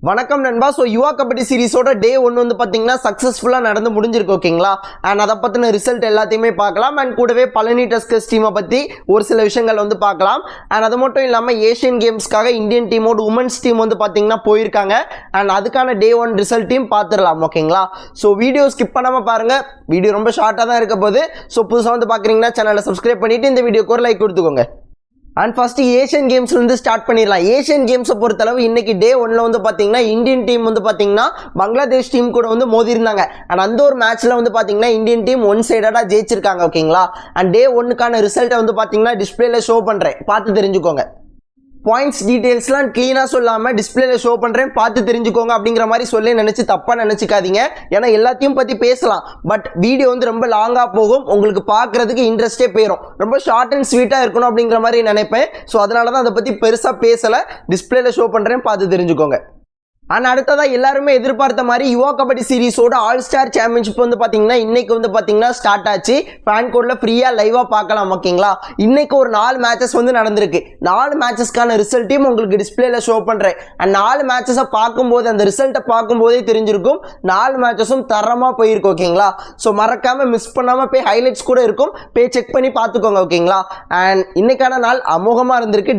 வணக்கம் நண்பா. ஸோ யுவா கபடி சீரிஸோட டே 1 வந்து பார்த்தீங்கன்னா சக்ஸஸ்ஃபுல்லாக நடந்து முடிஞ்சிருக்கு ஓகேங்களா. அண்ட் அதை பற்றின ரிசல்ட் எல்லாத்தையுமே பார்க்கலாம். அண்ட் கூடவே பழனி டஸ்கர்ஸ் டீமை பற்றி ஒரு சில விஷயங்கள் வந்து பார்க்கலாம். அண்ட் அது மட்டும் இல்லாமல் ஏஷியன் கேம்ஸ்க்காக இந்தியன் டீமோட உமன்ஸ் டீம் வந்து பார்த்தீங்கன்னா போயிருக்காங்க. அண்ட் அதுக்கான டே 1 ரிசல்ட்டையும் பார்த்துடலாம் ஓகேங்களா. ஸோ வீடியோ ஸ்கிப் பண்ணாமல் பாருங்கள். வீடியோ ரொம்ப ஷார்ட்டாக தான் இருக்க போது. ஸோ புதுசாக வந்து பார்க்குறீங்கன்னா சேனலை சப்ஸ்கிரைப் பண்ணிவிட்டு இந்த வீடியோக்கு ஒரு லைக் கொடுத்துக்கோங்க. அண்ட் ஃபர்ஸ்ட் ஏஷியன் கேம்ஸ்லேருந்து ஸ்டார்ட் பண்ணிடலாம். ஏஷியன் கேம்ஸை பொறுத்தளவு இன்னைக்கு டே 1 வந்து பார்த்தீங்கன்னா இந்தியன் டீம் வந்து பார்த்தீங்கன்னா பங்களாதேஷ் டீம் கூட வந்து மோதி இருந்தாங்க. அண்ட் அந்த ஒரு மேட்ச்சில் வந்து பார்த்தீங்கன்னா இந்தியன் டீம் ஒன் சைடடாக ஜெயிச்சிருக்காங்க ஓகேங்களா. அண்ட் டே 1க்கான ரிசல்ட்டை வந்து பார்த்தீங்கன்னா டிஸ்பிளேல ஷோ பண்ணுறேன், பார்த்து தெரிஞ்சுக்கோங்க. பாயிண்ட்ஸ் டீட்டெயில்ஸ்லாம் க்ளீனாக சொல்லாமல் டிஸ்பிளேல ஷோ பண்ணுறேன், பார்த்து தெரிஞ்சுக்கோங்க அப்படிங்கிற மாதிரி சொல்லி நினச்சி தப்பாக நினச்சிக்காதீங்க. ஏன்னா எல்லாத்தையும் பற்றி பேசலாம், பட் வீடியோ வந்து ரொம்ப லாங்காக போகும், உங்களுக்கு பார்க்குறதுக்கு இன்ட்ரெஸ்டே போயிடும். ரொம்ப ஷார்ட் அண்ட் ஸ்வீட்டாக இருக்கணும் அப்படிங்கிற மாதிரி நினைப்பேன். ஸோ அதனால தான் அதை பற்றி பெருசாக பேசலை, டிஸ்பிளேல ஷோ பண்ணுறேன், பார்த்து தெரிஞ்சுக்கோங்க. அண்ட் அடுத்ததாக எல்லாருமே எதிர்பார்த்த மாதிரி யுவா கபடி சீரிஸோட ஆல் ஸ்டார் சாம்பியன்ஷிப் வந்து பார்த்தீங்கன்னா இன்னைக்கு வந்து பார்த்தீங்கன்னா ஸ்டார்ட் ஆச்சு. ஃபேன் கோடில் ஃப்ரீயாக லைவாக பார்க்கலாம் ஓகேங்களா. இன்னைக்கு ஒரு 4 மேட்சஸ் வந்து நடந்திருக்கு. 4 மேட்சஸ்க்கான ரிசல்ட்டையும் உங்களுக்கு டிஸ்பிளேல ஷோ பண்ணுறேன். அண்ட் 4 மேட்சஸை பார்க்கும்போது அந்த ரிசல்ட்டை பார்க்கும்போதே தெரிஞ்சிருக்கும் 4 மேட்சஸும் தரமாக போயிருக்கு ஓகேங்களா. ஸோ மறக்காமல் மிஸ் பண்ணாமல் போய் ஹைலைட்ஸ் கூட இருக்கும், போய் செக் பண்ணி பார்த்துக்கோங்க ஓகேங்களா. அண்ட் இன்னைக்கான நாள் அமோகமாக இருந்திருக்கு.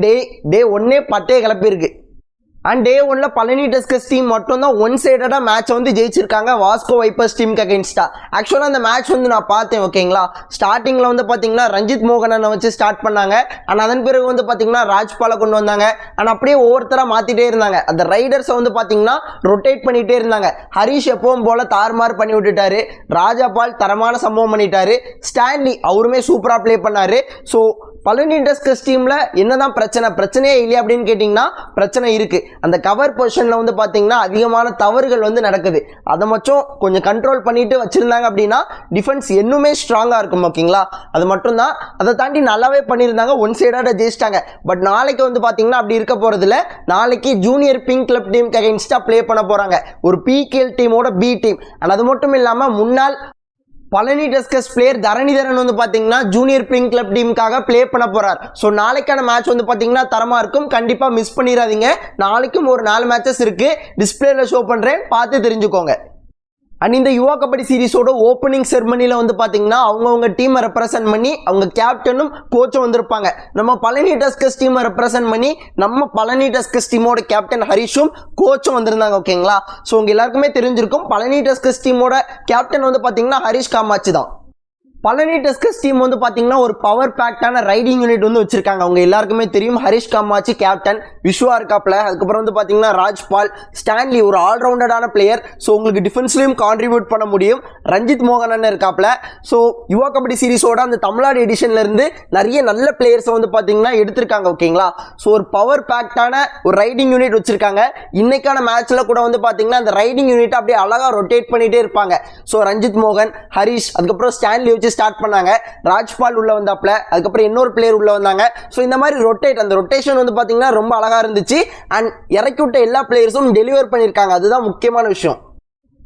டே 1 பட்டே கிளப்பியிருக்கு. And day 1 Palani tuskers team மட்டும் தான் ஒன் சைடடாக மேட்ச் வந்து ஜெயிச்சிருக்காங்க வாஸ்கோ வைப்பர்ஸ் டீமுக்கு அகைன்ஸ்டா. ஆக்சுவலாக அந்த மேட்ச் வந்து நான் பார்த்தேன் ஓகேங்களா. ஸ்டார்டிங்கில் வந்து பார்த்தீங்கன்னா ரஞ்சித் மோகனனை வச்சு ஸ்டார்ட் பண்ணாங்க. அண்ட் அதன் பிறகு வந்து பார்த்தீங்கன்னா ராஜ்பாலை கொண்டு வந்தாங்க. அண்ட் அப்படியே ஒவ்வொருத்தராக மாற்றிட்டே இருந்தாங்க. அந்த ரைடர்ஸை வந்து பார்த்தீங்கன்னா ரொட்டேட் பண்ணிகிட்டே இருந்தாங்க. ஹரிஷ் எப்பவும் போல் தார்மார் பண்ணி விட்டுட்டாரு. ராஜாபால் தரமான சம்பவம் பண்ணிட்டாரு. ஸ்டான்லி அவருமே சூப்பராக ப்ளே பண்ணார். ஸோ பழனி டஸ்கர்ஸ் டீமில் என்னதான் பிரச்சனையே இல்லையா அப்படின்னு கேட்டிங்கன்னா பிரச்சனை இருக்குது. அந்த கவர் பொசிஷனில் வந்து பார்த்தீங்கன்னா அதிகமான தவறுகள் வந்து நடக்குது. அதை மட்டும் கொஞ்சம் கண்ட்ரோல் பண்ணிட்டு வச்சுருந்தாங்க அப்படின்னா டிஃபென்ஸ் இன்னுமே ஸ்ட்ராங்காக இருக்கும் ஓகேங்களா. அது மட்டும் தான். அதை தாண்டி நல்லாவே பண்ணியிருந்தாங்க, ஒன் சைடாக ஜெயிச்சிட்டாங்க. பட் நாளைக்கு வந்து பார்த்தீங்கன்னா அப்படி இருக்க போகிறதில்ல. நாளைக்கு ஜூனியர் பிங்க் கிளப் டீமுக்கு அகைன்ஸ்டாக ப்ளே பண்ண போகிறாங்க, ஒரு பிகேஎல் டீமோட பி டீம். அண்ட் அது மட்டும் இல்லாமல் முன்னாள் பழனி டஸ்கர்ஸ் பிளேயர் தரணிதரன் வந்து பார்த்தீங்கன்னா ஜூனியர் பிங்க் கிளப் டீமுக்காக ப்ளே பண்ண போகிறார். ஸோ நாளைக்கான மேட்ச் வந்து பார்த்தீங்கன்னா தரமாக இருக்கும், கண்டிப்பாக மிஸ் பண்ணிடாதீங்க. நாளைக்கும் ஒரு 4 மேட்சஸ் இருக்குது, டிஸ்பிளேல ஷோ பண்ணுறேன், பார்த்து தெரிஞ்சுக்கோங்க. அண்ட் இந்த யுவா கபடி சீரிஸோட ஓப்பனிங் செர்மனியில் வந்து பார்த்தீங்கன்னா அவங்கவுங்க டீமை ரெப்ரசென்ட் பண்ணி அவங்க கேப்டனும் கோச்சும் வந்திருப்பாங்க. நம்ம பழனி டஸ்கர்ஸ் டீமை ரெப்ரசென்ட் பண்ணி நம்ம பழனி டஸ்கர்ஸ் டீமோட கேப்டன் ஹரிஷும் கோச்சும் வந்திருந்தாங்க ஓகேங்களா. ஸோ உங்க எல்லாருக்குமே தெரிஞ்சிருக்கும் பழனி டஸ்கர்ஸ் டீமோட கேப்டன் வந்து பார்த்தீங்கன்னா ஹரிஷ் காமாட்சி தான். பழனி டஸ்கர்ஸ் டீம் வந்து பார்த்தீங்கன்னா ஒரு பவர் பேக்டான ரைடிங் யூனிட் வந்து வச்சிருக்காங்க. அவங்க எல்லாருக்குமே தெரியும். ஹரிஷ் காமாட்சி கேப்டன், விஸ்வா இருக்காப்ல, அதுக்கப்புறம் வந்து பார்த்தீங்கன்னா ராஜ்பால், ஸ்டான்லி ஒரு ஆல்ரவுண்டடான பிளேயர். ஸோ உங்களுக்கு டிஃபென்ஸ்லையும் கான்ட்ரிபியூட் பண்ண முடியும். ரஞ்சித் மோகனன் இருக்காப்ல. ஸோ யுவா கபடி சீரிஸோட அந்த தமிழ்நாடு எடிஷன்லேருந்து நிறைய நல்ல பிளேயர்ஸை வந்து பார்த்தீங்கன்னா எடுத்திருக்காங்க ஓகேங்களா. ஸோ ஒரு பவர் பேக்டான ஒரு ரைடிங் யூனிட் வச்சிருக்காங்க. இன்னைக்கான மேட்ச்சில் கூட வந்து பார்த்தீங்கன்னா அந்த ரைடிங் யூனிட் அப்படியே அழகாக ரொட்டேட் பண்ணிகிட்டே இருப்பாங்க. ஸோ ரஞ்சித் மோகன், ஹரிஷ், அதுக்கப்புறம் ஸ்டான்லி வச்சு ஸ்டார்ட் பண்ணாங்க. ராஜ்பால் உள்ள வந்தாப்ல, அதுக்கப்புறம் இன்னொரு பிளேயர் உள்ள வந்தாங்க. ஸோ இந்த மாதிரி அந்த ரொட்டேஷன் வந்து பார்த்தீங்கன்னா ரொம்ப அழகாக இருந்துச்சு. அண்ட் இறக்கி விட்ட எல்லா பிளேயர்ஸும் டெலிவர் பண்ணியிருக்காங்க, அதுதான் முக்கியமான விஷயம்.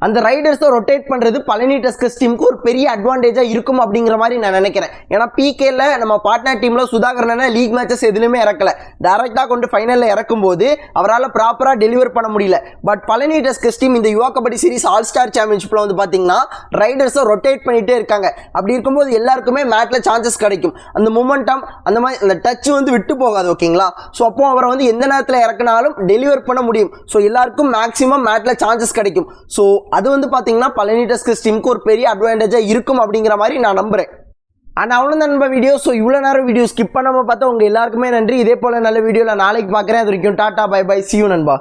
அந்த ரைடர்ஸை ரொட்டேட் பண்ணுறது பழனி டஸ்கர்ஸ் டீமுக்கு ஒரு பெரிய அட்வான்டேஜாக இருக்கும் அப்படிங்கிற மாதிரி நான் நினைக்கிறேன். ஏன்னா பிகேல நம்ம பார்ட்னர் டீமில் சுதாகரனை லீக் மேட்சஸ் எதுலையுமே இறக்கலை. டேரெக்டாக கொண்டு ஃபைனலில் இறக்கும்போது அவரால் ப்ராப்பராக டெலிவர் பண்ண முடியல. பட் பழனி டஸ்கர்ஸ் டீம் இந்த யுவா கபடி சீரிஸ் ஆல் ஸ்டார் சாம்பியன்ஷிப்பில் வந்து பார்த்தீங்கன்னா ரைடர்ஸை ரொட்டேட் பண்ணிகிட்டே இருக்காங்க. அப்படி இருக்கும்போது எல்லாருக்குமே மேட்டில் சான்சஸ் கிடைக்கும். அந்த மொமெண்டம் அந்த மாதிரி அந்த டச் வந்து விட்டு போகாது ஓகேங்களா. ஸோ அப்போ அவரை வந்து எந்த நேரத்தில் இறக்குனாலும் டெலிவர் பண்ண முடியும். ஸோ எல்லாருக்கும் மேக்ஸிமம் மேட்டில் சான்சஸ் கிடைக்கும். ஸோ அது வந்து பார்த்தீங்கன்னா பழனி டஸ்கர்ஸ் டீமுக்கு ஒரு பெரிய அட்வான்டேஜாக இருக்கும் அப்படிங்கிற மாதிரி நான் நம்புகிறேன். அண்ட் அவ்வளோ நண்பா வீடியோ. ஸோ இவ்வளோ நேரம் வீடியோ ஸ்கிப் பண்ணாமல் பார்த்தா உங்கள் எல்லாருக்குமே நன்றி. இதே போல் நல்ல வீடியோவில் நாளைக்கு பார்க்குறேன். அது வரைக்கும் ta ta, bye bye, see you நண்பா.